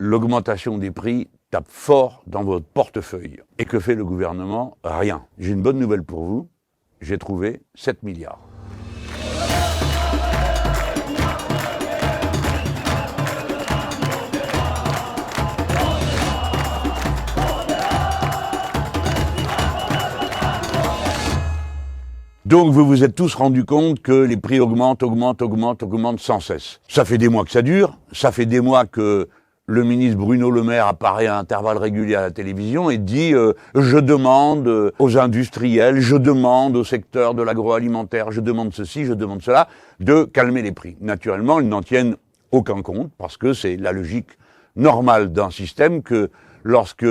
l'augmentation des prix tape fort dans votre portefeuille. Et que fait le gouvernement? Rien. J'ai une bonne nouvelle pour vous, j'ai trouvé 7 milliards. Donc vous vous êtes tous rendus compte que les prix augmentent sans cesse. Ça fait des mois que ça dure, ça fait des mois que le ministre Bruno Le Maire apparaît à intervalles réguliers à la télévision et dit je demande aux industriels, je demande au secteur de l'agroalimentaire, je demande ceci, je demande cela, de calmer les prix. Naturellement, ils n'en tiennent aucun compte parce que c'est la logique normale d'un système que lorsque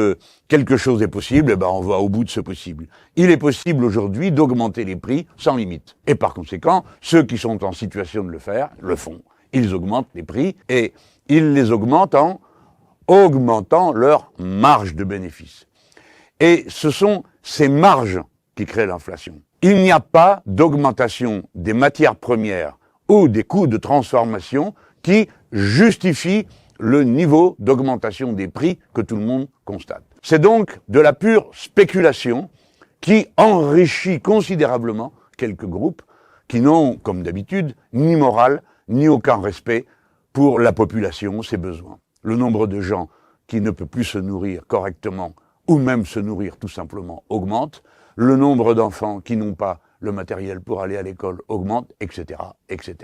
quelque chose est possible, on va au bout de ce possible. Il est possible aujourd'hui d'augmenter les prix sans limite. Et par conséquent, ceux qui sont en situation de le faire, le font. Ils augmentent les prix et ils les augmentent en augmentant leur marge de bénéfice. Et ce sont ces marges qui créent l'inflation. Il n'y a pas d'augmentation des matières premières ou des coûts de transformation qui justifient le niveau d'augmentation des prix que tout le monde constate. C'est donc de la pure spéculation qui enrichit considérablement quelques groupes qui n'ont, comme d'habitude, ni morale, ni aucun respect pour la population, ses besoins. Le nombre de gens qui ne peut plus se nourrir correctement ou même se nourrir tout simplement augmente. Le nombre d'enfants qui n'ont pas le matériel pour aller à l'école augmente, etc., etc.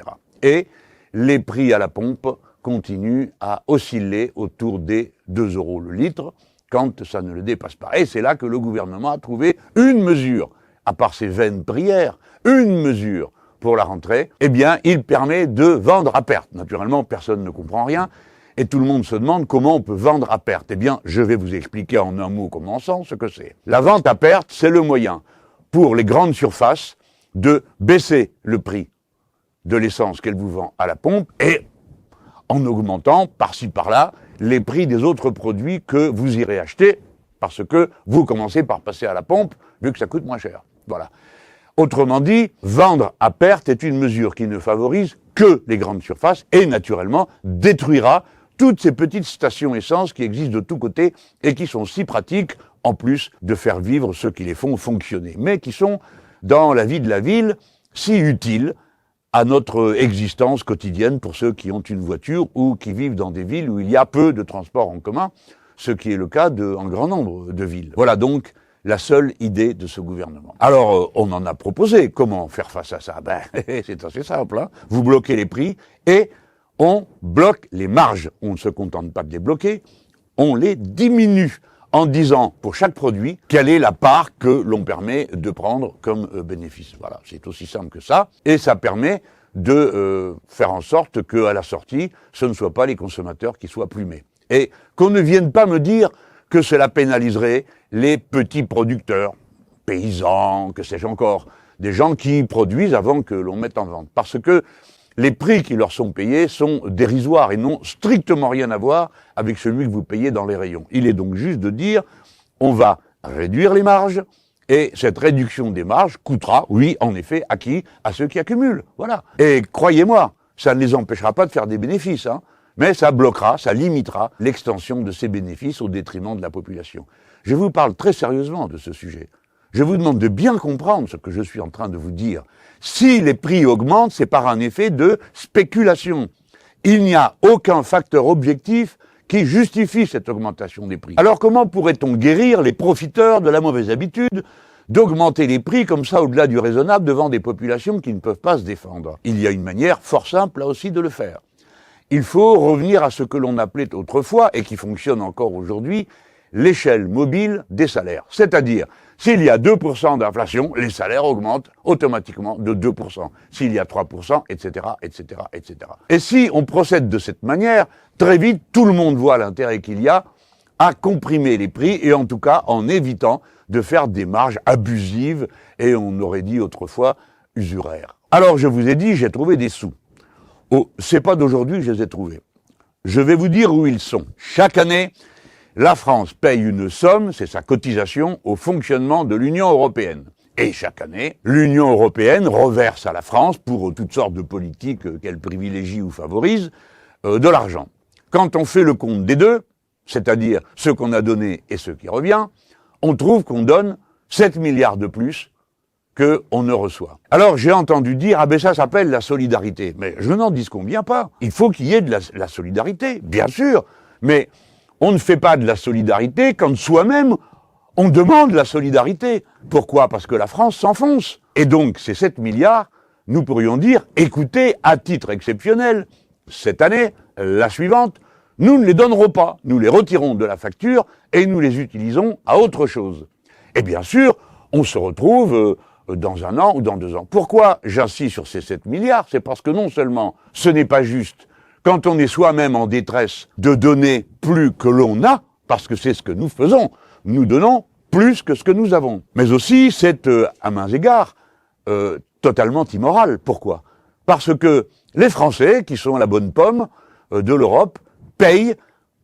Et les prix à la pompe continue à osciller autour des 2 € le litre quand ça ne le dépasse pas. Et c'est là que le gouvernement a trouvé une mesure, à part ses vaines prières, une mesure pour la rentrée. Eh bien, il permet de vendre à perte. Naturellement, personne ne comprend rien et tout le monde se demande comment on peut vendre à perte. Eh bien, je vais vous expliquer en un mot commençant ce que c'est. La vente à perte, c'est le moyen pour les grandes surfaces de baisser le prix de l'essence qu'elles vous vendent à la pompe et en augmentant par-ci par-là les prix des autres produits que vous irez acheter parce que vous commencez par passer à la pompe vu que ça coûte moins cher. Voilà. Autrement dit, vendre à perte est une mesure qui ne favorise que les grandes surfaces et naturellement détruira toutes ces petites stations essence qui existent de tous côtés et qui sont si pratiques en plus de faire vivre ceux qui les font fonctionner, mais qui sont dans la vie de la ville si utiles à notre existence quotidienne pour ceux qui ont une voiture ou qui vivent dans des villes où il y a peu de transports en commun, ce qui est le cas en grand nombre de villes. Voilà donc la seule idée de ce gouvernement. Alors, on en a proposé. Comment faire face à ça? C'est assez simple. Vous bloquez les prix et on bloque les marges. On ne se contente pas de les bloquer, on les diminue en disant pour chaque produit quelle est la part que l'on permet de prendre comme bénéfice. Voilà, c'est aussi simple que ça. Et ça permet de faire en sorte qu'à la sortie, ce ne soient pas les consommateurs qui soient plumés. Et qu'on ne vienne pas me dire que cela pénaliserait les petits producteurs, paysans, que sais-je encore, des gens qui produisent avant que l'on mette en vente. Parce que les prix qui leur sont payés sont dérisoires et n'ont strictement rien à voir avec celui que vous payez dans les rayons. Il est donc juste de dire, on va réduire les marges, et cette réduction des marges coûtera, oui, en effet, à qui? À ceux qui accumulent. Voilà. Et croyez-moi, ça ne les empêchera pas de faire des bénéfices, mais ça bloquera, ça limitera l'extension de ces bénéfices au détriment de la population. Je vous parle très sérieusement de ce sujet. Je vous demande de bien comprendre ce que je suis en train de vous dire. Si les prix augmentent, c'est par un effet de spéculation. Il n'y a aucun facteur objectif qui justifie cette augmentation des prix. Alors comment pourrait-on guérir les profiteurs de la mauvaise habitude d'augmenter les prix comme ça au-delà du raisonnable devant des populations qui ne peuvent pas se défendre? Il y a une manière fort simple là aussi de le faire. Il faut revenir à ce que l'on appelait autrefois, et qui fonctionne encore aujourd'hui, l'échelle mobile des salaires. C'est-à-dire, s'il y a 2% d'inflation, les salaires augmentent automatiquement de 2%. S'il y a 3%, etc., etc., etc. Et si on procède de cette manière, très vite, tout le monde voit l'intérêt qu'il y a à comprimer les prix, et en tout cas en évitant de faire des marges abusives, et on aurait dit autrefois usuraires. Alors je vous ai dit, j'ai trouvé des sous. Oh, c'est pas d'aujourd'hui que je les ai trouvés. Je vais vous dire où ils sont. Chaque année, la France paye une somme, c'est sa cotisation, au fonctionnement de l'Union européenne. Et chaque année, l'Union européenne reverse à la France, pour toutes sortes de politiques qu'elle privilégie ou favorise, de l'argent. Quand on fait le compte des deux, c'est-à-dire ce qu'on a donné et ce qui revient, on trouve qu'on donne 7 milliards de plus qu'on ne reçoit. Alors j'ai entendu dire, ah ben ça s'appelle la solidarité. Mais je n'en disconviens pas. Il faut qu'il y ait de la solidarité, bien sûr. Mais on ne fait pas de la solidarité quand soi-même on demande la solidarité. Pourquoi? Parce que la France s'enfonce. Et donc ces 7 milliards, nous pourrions dire, écoutez, à titre exceptionnel, cette année, la suivante, nous ne les donnerons pas. Nous les retirons de la facture et nous les utilisons à autre chose. Et bien sûr, on se retrouve dans 1 an ou dans 2 ans. Pourquoi j'insiste sur ces 7 milliards? C'est parce que non seulement ce n'est pas juste, quand on est soi-même en détresse, de donner plus que l'on a, parce que c'est ce que nous faisons, nous donnons plus que ce que nous avons. Mais aussi, c'est, à mains égards, totalement immoral. Pourquoi? Parce que les Français, qui sont la bonne pomme de l'Europe, payent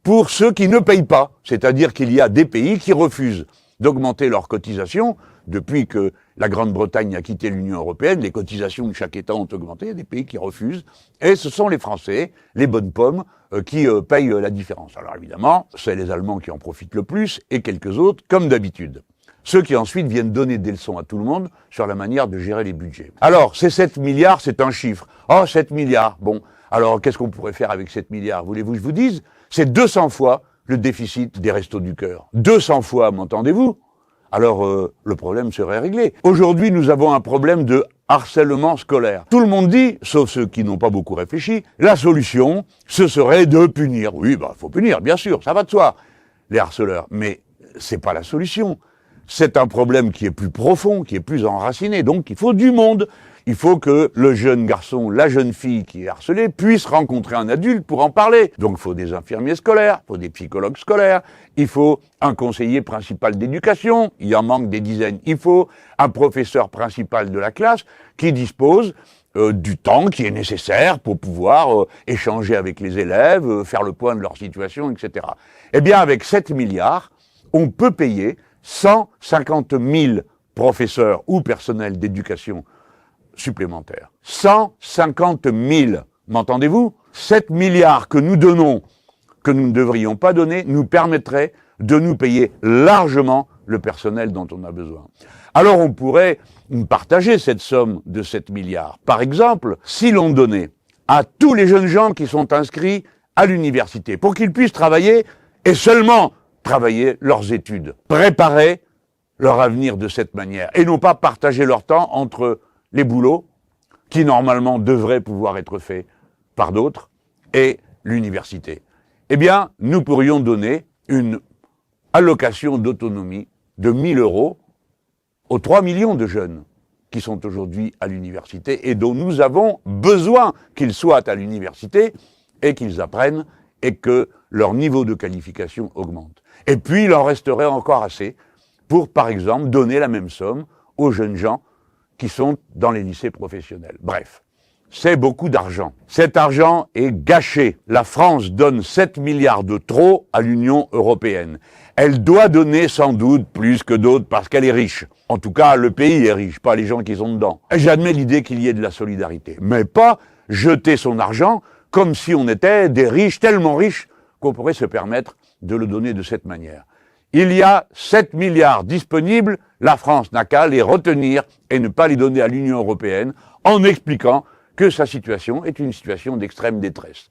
pour ceux qui ne payent pas. C'est-à-dire qu'il y a des pays qui refusent d'augmenter leurs cotisations. Depuis que la Grande-Bretagne a quitté l'Union européenne, les cotisations de chaque État ont augmenté. Il y a des pays qui refusent. Et ce sont les Français, les bonnes pommes, qui payent la différence. Alors évidemment, c'est les Allemands qui en profitent le plus et quelques autres, comme d'habitude. Ceux qui ensuite viennent donner des leçons à tout le monde sur la manière de gérer les budgets. Alors, ces 7 milliards, c'est un chiffre. Oh, 7 milliards. Bon, alors qu'est-ce qu'on pourrait faire avec 7 milliards? Voulez-vous que je vous dise? C'est 200 fois le déficit des Restos du Cœur. 200 fois, m'entendez-vous? Alors, le problème serait réglé. Aujourd'hui, nous avons un problème de harcèlement scolaire. Tout le monde dit, sauf ceux qui n'ont pas beaucoup réfléchi, la solution, ce serait de punir. Oui, faut punir, bien sûr, ça va de soi, les harceleurs. Mais c'est pas la solution. C'est un problème qui est plus profond, qui est plus enraciné. Donc, il faut du monde. Il faut que le jeune garçon, la jeune fille qui est harcelée puisse rencontrer un adulte pour en parler. Donc, il faut des infirmiers scolaires, il faut des psychologues scolaires, il faut un conseiller principal d'éducation, il en manque des dizaines. Il faut un professeur principal de la classe qui dispose du temps qui est nécessaire pour pouvoir échanger avec les élèves, faire le point de leur situation, etc. Eh bien, avec 7 milliards, on peut payer 150 000 professeurs ou personnels d'éducation supplémentaires. 150 000, m'entendez-vous? 7 milliards que nous donnons, que nous ne devrions pas donner, nous permettraient de nous payer largement le personnel dont on a besoin. Alors on pourrait partager cette somme de 7 milliards. Par exemple, si l'on donnait à tous les jeunes gens qui sont inscrits à l'université, pour qu'ils puissent travailler et seulement travailler leurs études, préparer leur avenir de cette manière, et non pas partager leur temps entre les boulots, qui normalement devraient pouvoir être faits par d'autres, et l'université. Eh bien, nous pourrions donner une allocation d'autonomie de 1 000 € aux 3 millions de jeunes qui sont aujourd'hui à l'université et dont nous avons besoin qu'ils soient à l'université et qu'ils apprennent et que leur niveau de qualification augmente. Et puis, il en resterait encore assez pour, par exemple, donner la même somme aux jeunes gens qui sont dans les lycées professionnels. Bref, c'est beaucoup d'argent. Cet argent est gâché. La France donne 7 milliards de trop à l'Union européenne. Elle doit donner sans doute plus que d'autres parce qu'elle est riche. En tout cas, le pays est riche, pas les gens qui sont dedans. Et j'admets l'idée qu'il y ait de la solidarité, mais pas jeter son argent comme si on était des riches, tellement riches qu'on pourrait se permettre de le donner de cette manière. Il y a 7 milliards disponibles, la France n'a qu'à les retenir et ne pas les donner à l'Union européenne en expliquant que sa situation est une situation d'extrême détresse.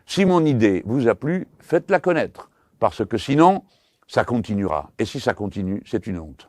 Si mon idée vous a plu, faites-la connaître, parce que sinon, ça continuera. Et si ça continue, c'est une honte.